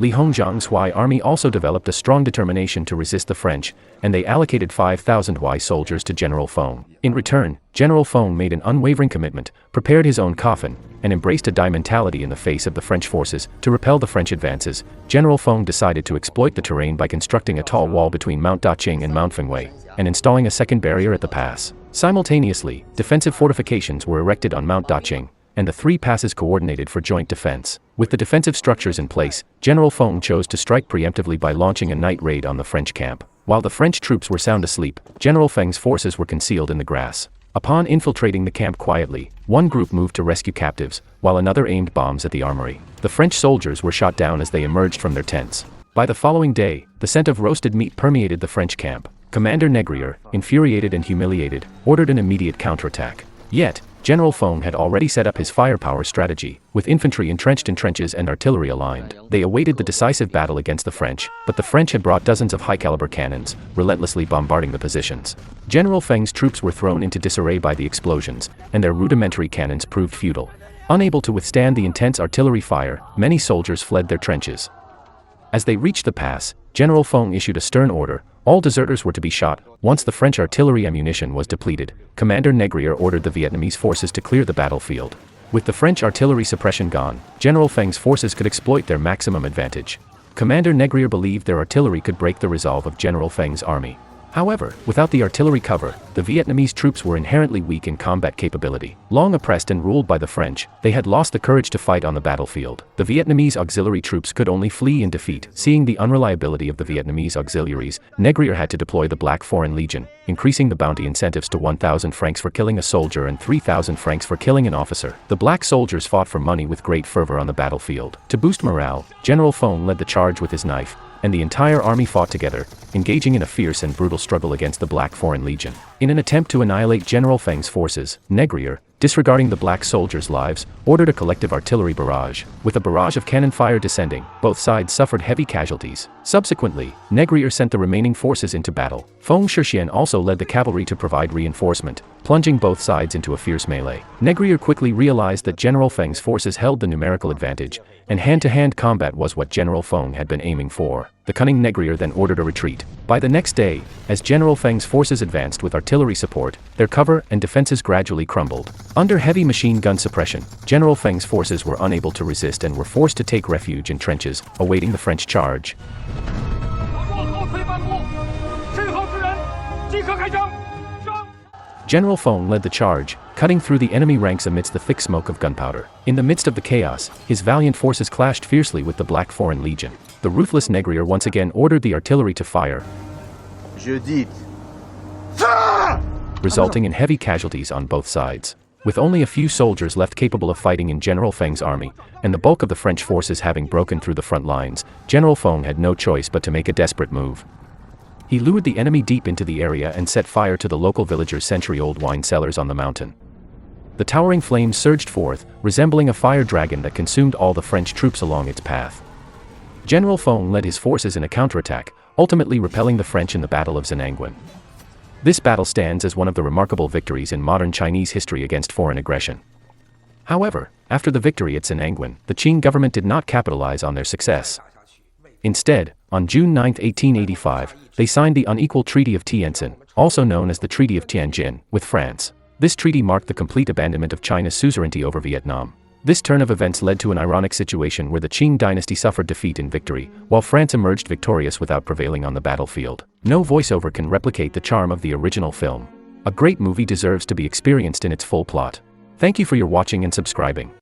Li Hongjiang's Hui army also developed a strong determination to resist the French, and they allocated 5,000 Hui soldiers to General Feng. In return, General Feng made an unwavering commitment, prepared his own coffin, and embraced a die mentality in the face of the French forces. To repel the French advances, General Feng decided to exploit the terrain by constructing a tall wall between Mount Daqing and Mount Fengwei, and installing a second barrier at the pass. Simultaneously, defensive fortifications were erected on Mount Daqing, and the three passes coordinated for joint defense. With the defensive structures in place, General Feng chose to strike preemptively by launching a night raid on the French camp. While the French troops were sound asleep, General Feng's forces were concealed in the grass. Upon infiltrating the camp quietly, one group moved to rescue captives, while another aimed bombs at the armory. The French soldiers were shot down as they emerged from their tents. By the following day, the scent of roasted meat permeated the French camp. Commander Négrier, infuriated and humiliated, ordered an immediate counterattack. Yet, General Feng had already set up his firepower strategy, with infantry entrenched in trenches and artillery aligned. They awaited the decisive battle against the French, but the French had brought dozens of high-caliber cannons, relentlessly bombarding the positions. General Feng's troops were thrown into disarray by the explosions, and their rudimentary cannons proved futile. Unable to withstand the intense artillery fire, many soldiers fled their trenches. As they reached the pass, General Feng issued a stern order: all deserters were to be shot. Once the French artillery ammunition was depleted, Commander Négrier ordered the Vietnamese forces to clear the battlefield. With the French artillery suppression gone, General Feng's forces could exploit their maximum advantage. Commander Négrier believed their artillery could break the resolve of General Feng's army. However, without the artillery cover, the Vietnamese troops were inherently weak in combat capability. Long oppressed and ruled by the French, they had lost the courage to fight on the battlefield. The Vietnamese auxiliary troops could only flee in defeat. Seeing the unreliability of the Vietnamese auxiliaries, Négrier had to deploy the Black Foreign Legion, increasing the bounty incentives to 1,000 francs for killing a soldier and 3,000 francs for killing an officer. The black soldiers fought for money with great fervor on the battlefield. To boost morale, General Feng led the charge with his knife, and the entire army fought together, engaging in a fierce and brutal struggle against the Black Foreign Legion. In an attempt to annihilate General Feng's forces, Négrier, disregarding the black soldiers' lives, ordered a collective artillery barrage. With a barrage of cannon fire descending, both sides suffered heavy casualties. Subsequently, Négrier sent the remaining forces into battle. Feng Shixian also led the cavalry to provide reinforcement, plunging both sides into a fierce melee. Négrier quickly realized that General Feng's forces held the numerical advantage, and hand-to-hand combat was what General Feng had been aiming for. The cunning Négrier then ordered a retreat. By the next day, as General Feng's forces advanced with artillery support, their cover and defenses gradually crumbled. Under heavy machine gun suppression, General Feng's forces were unable to resist and were forced to take refuge in trenches, awaiting the French charge. General Feng led the charge, cutting through the enemy ranks amidst the thick smoke of gunpowder. In the midst of the chaos, his valiant forces clashed fiercely with the Black Foreign Legion. The ruthless Négrier once again ordered the artillery to fire, resulting in heavy casualties on both sides. With only a few soldiers left capable of fighting in General Feng's army, and the bulk of the French forces having broken through the front lines, General Feng had no choice but to make a desperate move. He lured the enemy deep into the area and set fire to the local villagers' century-old wine cellars on the mountain. The towering flames surged forth, resembling a fire dragon that consumed all the French troops along its path. General Feng led his forces in a counterattack, ultimately repelling the French in the Battle of Zhennanguan. This battle stands as one of the remarkable victories in modern Chinese history against foreign aggression. However, after the victory at Zhennanguan, the Qing government did not capitalize on their success. Instead, on June 9, 1885, they signed the unequal Treaty of Tientsin, also known as the Treaty of Tianjin, with France. This treaty marked the complete abandonment of China's suzerainty over Vietnam. This turn of events led to an ironic situation where the Qing dynasty suffered defeat in victory, while France emerged victorious without prevailing on the battlefield. No voiceover can replicate the charm of the original film. A great movie deserves to be experienced in its full plot. Thank you for your watching and subscribing.